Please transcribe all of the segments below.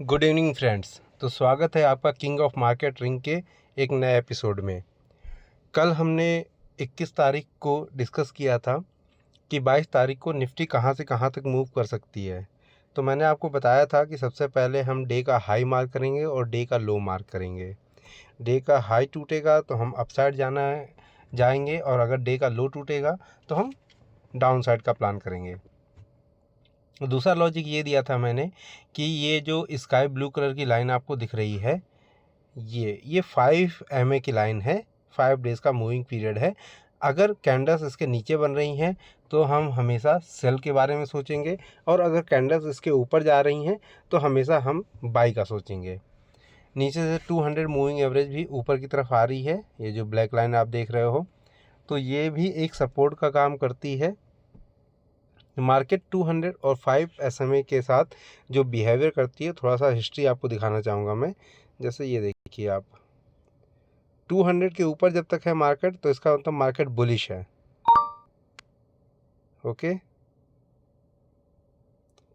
Good evening friends. तो स्वागत है आपका किंग ऑफ मार्केट रिंग के एक नए एपिसोड में। कल हमने 21 तारीख को डिस्कस किया था कि 22 तारीख को निफ्टी कहां से कहां तक मूव कर सकती है। तो मैंने आपको बताया था कि सबसे पहले हम डे का हाई मार्क करेंगे और डे का लो मार्क करेंगे। डे का हाई टूटेगा तो हम अपसाइड जाएंगे, और अगर डे का लो टूटेगा तो हम डाउन साइड का प्लान करेंगे। दूसरा लॉजिक ये दिया था मैंने कि ये जो स्काई ब्लू कलर की लाइन आपको दिख रही है, ये 5 MA की लाइन है, 5 डेज़ का मूविंग पीरियड है। अगर कैंडल्स इसके नीचे बन रही हैं तो हम हमेशा सेल के बारे में सोचेंगे, और अगर कैंडल्स इसके ऊपर जा रही हैं तो हमेशा हम बाई का सोचेंगे। नीचे से 200 मूविंग एवरेज भी ऊपर की तरफ आ रही है, ये जो ब्लैक लाइन आप देख रहे हो, तो ये भी एक सपोर्ट का काम करती है। मार्केट 200 और 5 SMA के साथ जो बिहेवियर करती है, थोड़ा सा हिस्ट्री आपको दिखाना चाहूँगा मैं। जैसे ये देखिए आप, 200 के ऊपर जब तक है मार्केट तो इसका मतलब मार्केट बुलिश है। ओके,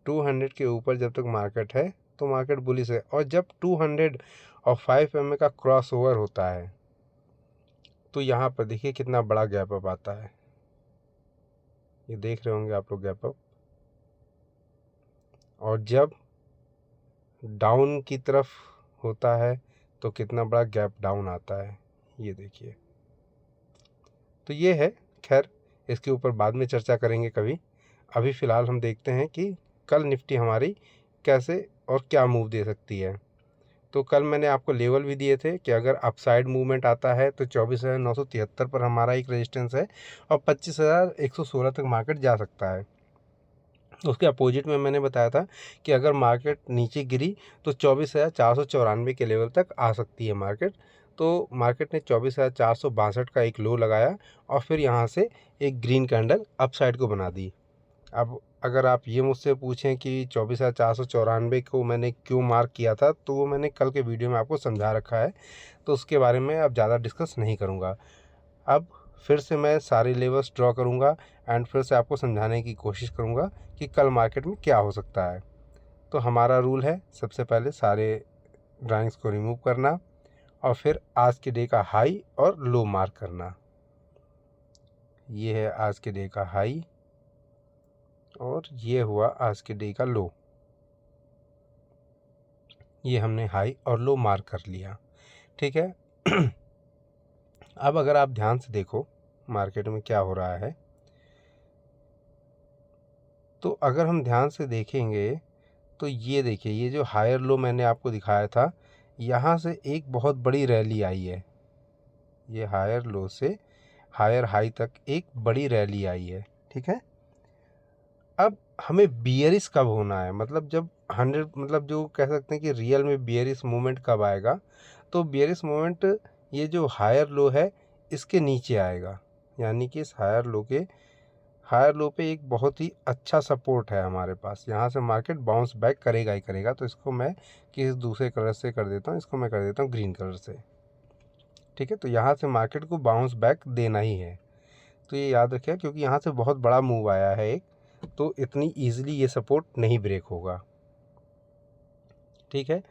200 के ऊपर जब तक मार्केट है तो मार्केट बुलिश है, और जब 200 और 5 MA का क्रॉस ओवर होता है तो यहाँ पर देखिए कितना बड़ा गैप अप आता है। ये देख रहे होंगे आप लोग गैप अप, और जब डाउन की तरफ होता है तो कितना बड़ा गैप डाउन आता है, ये देखिए। तो ये है, खैर इसके ऊपर बाद में चर्चा करेंगे कभी। अभी फ़िलहाल हम देखते हैं कि कल निफ्टी हमारी कैसे और क्या मूव दे सकती है। तो कल मैंने आपको लेवल भी दिए थे कि अगर अपसाइड मूवमेंट आता है तो 24,973 पर हमारा एक रेजिस्टेंस है, और 25,116 तक मार्केट जा सकता है। उसके अपोजिट में मैंने बताया था कि अगर मार्केट नीचे गिरी तो 24,494 के लेवल तक आ सकती है मार्केट। तो मार्केट ने 24,462 का एक लो लगाया, और फिर यहाँ से एक ग्रीन कैंडल अपसाइड को बना दी। अब अगर आप ये मुझसे पूछें कि 24,494 को मैंने क्यों मार्क किया था, तो वो मैंने कल के वीडियो में आपको समझा रखा है, तो उसके बारे में अब ज़्यादा डिस्कस नहीं करूँगा। अब फिर से मैं सारे लेवल्स ड्रॉ करूँगा एंड फिर से आपको समझाने की कोशिश करूँगा कि कल मार्केट में क्या हो सकता है। तो हमारा रूल है सबसे पहले सारे ड्राइंग्स को रिमूव करना, और फिर आज के डे का हाई और लो मार्क करना। ये है आज के डे का हाई, और ये हुआ आज के डे का लो। ये हमने हाई और लो मार्क कर लिया, ठीक है। अब अगर आप ध्यान से देखो मार्केट में क्या हो रहा है, तो अगर हम ध्यान से देखेंगे तो ये देखिए, ये जो हायर लो मैंने आपको दिखाया था, यहाँ से एक बहुत बड़ी रैली आई है। ये हायर लो से हायर हाई तक एक बड़ी रैली आई है, ठीक है। अब हमें बियरिश कब होना है, मतलब जब 100, मतलब जो कह सकते हैं कि रियल में बियरिश मूवमेंट कब आएगा, तो बियरिश मूवमेंट ये जो हायर लो है इसके नीचे आएगा। यानी कि इस हायर लो पे एक बहुत ही अच्छा सपोर्ट है हमारे पास, यहाँ से मार्केट बाउंस बैक करेगा ही करेगा। तो इसको मैं किसी दूसरे कलर से कर देता हूँ, इसको मैं कर देता हूँ ग्रीन कलर से, ठीक है। तो यहाँ से मार्केट को बाउंस बैक देना ही है, तो ये याद रखिए, क्योंकि यहाँ से बहुत बड़ा मूव आया है एक, तो इतनी ईजिली ये सपोर्ट नहीं ब्रेक होगा, ठीक है।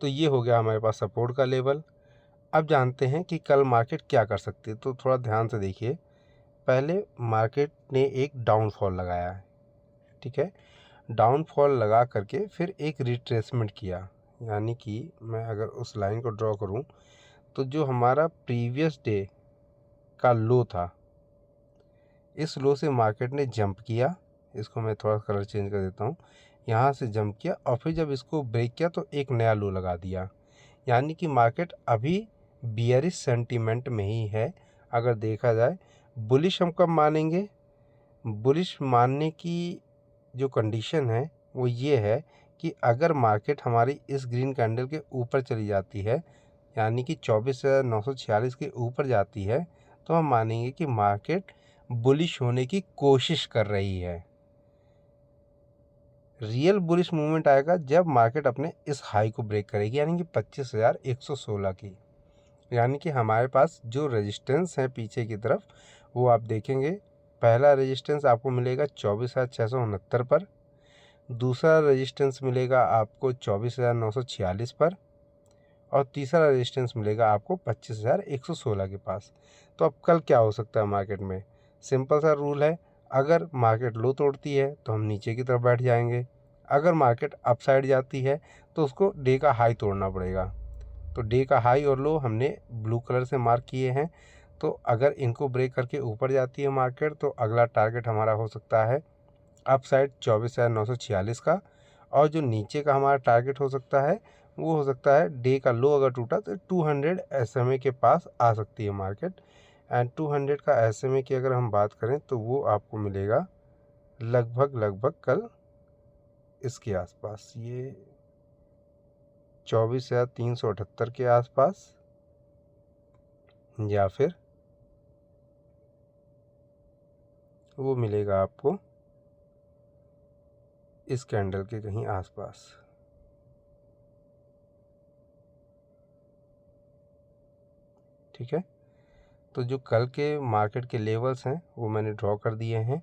तो ये हो गया हमारे पास सपोर्ट का लेवल। अब जानते हैं कि कल मार्केट क्या कर सकती है, तो थोड़ा ध्यान से देखिए। पहले मार्केट ने एक डाउनफॉल लगाया है, ठीक है। डाउनफॉल लगा करके फिर एक रिट्रेसमेंट किया, यानी कि मैं अगर उस लाइन को ड्रॉ करूं तो जो हमारा प्रीवियस डे का लो था, इस लो से मार्केट ने जंप किया। इसको मैं थोड़ा कलर चेंज कर देता हूँ। यहाँ से जंप किया, और फिर जब इसको ब्रेक किया तो एक नया लो लगा दिया। यानी कि मार्केट अभी बियरिश सेंटीमेंट में ही है। अगर देखा जाए बुलिश हम कब मानेंगे, बुलिश मानने की जो कंडीशन है वो ये है कि अगर मार्केट हमारी इस ग्रीन कैंडल के ऊपर चली जाती है, यानी कि 24,946 के ऊपर जाती है, तो हम मानेंगे कि मार्केट बुलिश होने की कोशिश कर रही है। रियल बुलिश मूवमेंट आएगा जब मार्केट अपने इस हाई को ब्रेक करेगी, यानी कि 25,116 की। यानी कि हमारे पास जो रेजिस्टेंस है पीछे की तरफ, वो आप देखेंगे, पहला रेजिस्टेंस आपको मिलेगा 24,669 पर, दूसरा रेजिस्टेंस मिलेगा आपको 24,946 पर, और तीसरा रेजिस्टेंस मिलेगा आपको 25,116 के पास। तो अब कल क्या हो सकता है मार्केट में? सिंपल सा रूल है, अगर मार्केट लो तोड़ती है तो हम नीचे की तरफ बैठ जाएंगे, अगर मार्केट अप साइड जाती है तो उसको डे का हाई तोड़ना पड़ेगा। तो डे का हाई और लो हमने ब्लू कलर से मार्क किए हैं। तो अगर इनको ब्रेक करके ऊपर जाती है मार्केट तो अगला टारगेट हमारा हो सकता है अप साइड 24,946 का, और जो नीचे का हमारा टारगेट हो सकता है वो हो सकता है डे का लो अगर टूटा तो 200 SMA के पास आ सकती है मार्केट। एंड 200 का SMA की अगर हम बात करें तो वो आपको मिलेगा लगभग कल इसके आसपास, ये 24,378 के आसपास, या फिर वो मिलेगा आपको इस कैंडल के कहीं आसपास। ठीक है, तो जो कल के मार्केट के लेवल्स हैं वो मैंने ड्रॉ कर दिए हैं।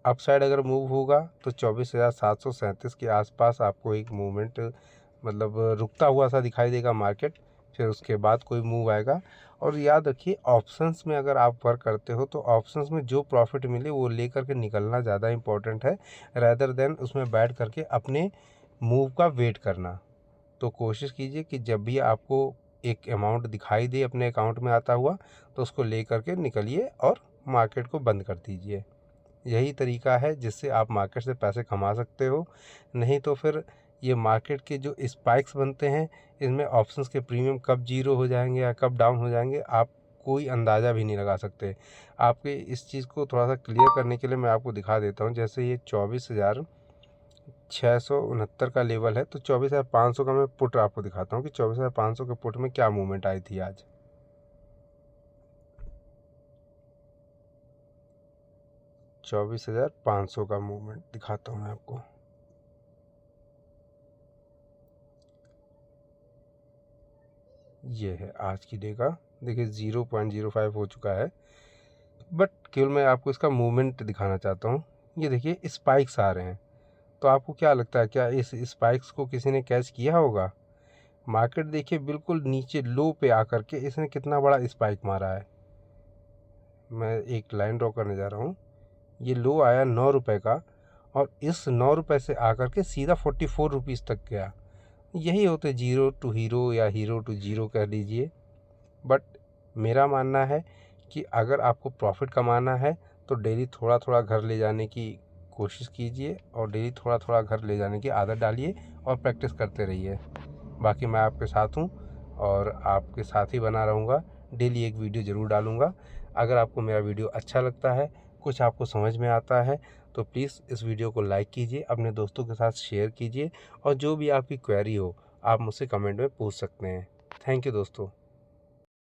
अप साइड अगर मूव होगा तो 24,737 के आसपास आपको एक मूवमेंट मतलब रुकता हुआ सा दिखाई देगा मार्केट, फिर उसके बाद कोई मूव आएगा। और याद रखिए, ऑप्शंस में अगर आप वर्क करते हो तो ऑप्शंस में जो प्रॉफिट मिले वो लेकर के निकलना ज़्यादा इंपॉर्टेंट है, रैदर देन उसमें बैठ करके अपने मूव का वेट करना। तो कोशिश कीजिए कि जब भी आपको एक अमाउंट दिखाई दे अपने अकाउंट में आता हुआ तो उसको ले करके निकलिए और मार्केट को बंद कर दीजिए। यही तरीका है जिससे आप मार्केट से पैसे कमा सकते हो। नहीं तो फिर ये मार्केट के जो स्पाइक्स बनते हैं इनमें ऑप्शंस के प्रीमियम कब जीरो हो जाएंगे या कब डाउन हो जाएंगे आप कोई अंदाज़ा भी नहीं लगा सकते। आपके इस चीज़ को थोड़ा सा क्लियर करने के लिए मैं आपको दिखा देता हूँ। जैसे ये 24,669 का लेवल है, तो 24,500 का मैं पुट आपको दिखाता हूँ कि 24,500 के पुट में क्या मूवमेंट आई थी आज। 24,500 का मूवमेंट दिखाता हूँ मैं आपको। ये है आज की डे का, देखिए 0.05 हो चुका है, बट केवल मैं आपको इसका मूवमेंट दिखाना चाहता हूँ। ये देखिए स्पाइक्स आ रहे हैं, तो आपको क्या लगता है क्या इस स्पाइक्स को किसी ने कैच किया होगा? मार्केट देखिए बिल्कुल नीचे लो पे आकर के इसने कितना बड़ा स्पाइक मारा है। मैं एक लाइन ड्रॉ करने जा रहा हूँ, ये लो आया 9 रुपये का और इस 9 रुपये से आकर के सीधा 44 रुपीज़ तक गया। यही होते जीरो टू हीरो या हीरो टू जीरो कह लीजिए। बट मेरा मानना है कि अगर आपको प्रॉफिट कमाना है तो डेली थोड़ा थोड़ा घर ले जाने की कोशिश कीजिए और डेली थोड़ा थोड़ा घर ले जाने की आदत डालिए और प्रैक्टिस करते रहिए। बाकी मैं आपके साथ हूँ और आपके साथ ही बना रहूँगा, डेली एक वीडियो ज़रूर डालूँगा। अगर आपको मेरा वीडियो अच्छा लगता है, कुछ आपको समझ में आता है तो प्लीज़ इस वीडियो को लाइक कीजिए, अपने दोस्तों के साथ शेयर कीजिए और जो भी आपकी क्वेरी हो आप मुझसे कमेंट में पूछ सकते हैं। थैंक यू दोस्तों।